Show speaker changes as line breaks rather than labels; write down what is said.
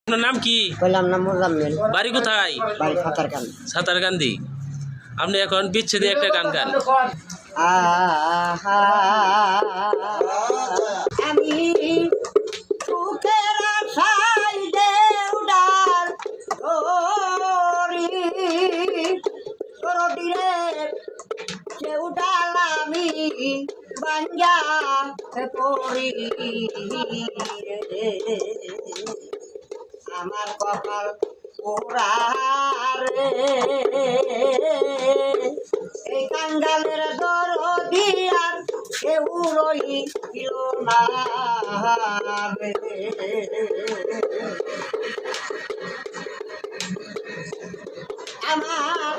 আপনার নাম কি?
বললাম না মোজাম্মেল।
বাড়ি কোথায়?
বাড়ি সাঁতারকান্দি।
সাঁতারকান্দি। আপনি এখন বিচ্ছেদে একটা গান গান।
আমি সুখের আশায় দেউডার দেউডাল আমি বাঞ্জা পড়ি আমার কপাল পোড়ারে এই কাঙ্গালের দরদিয়ার কেউ রইল না রে। আমার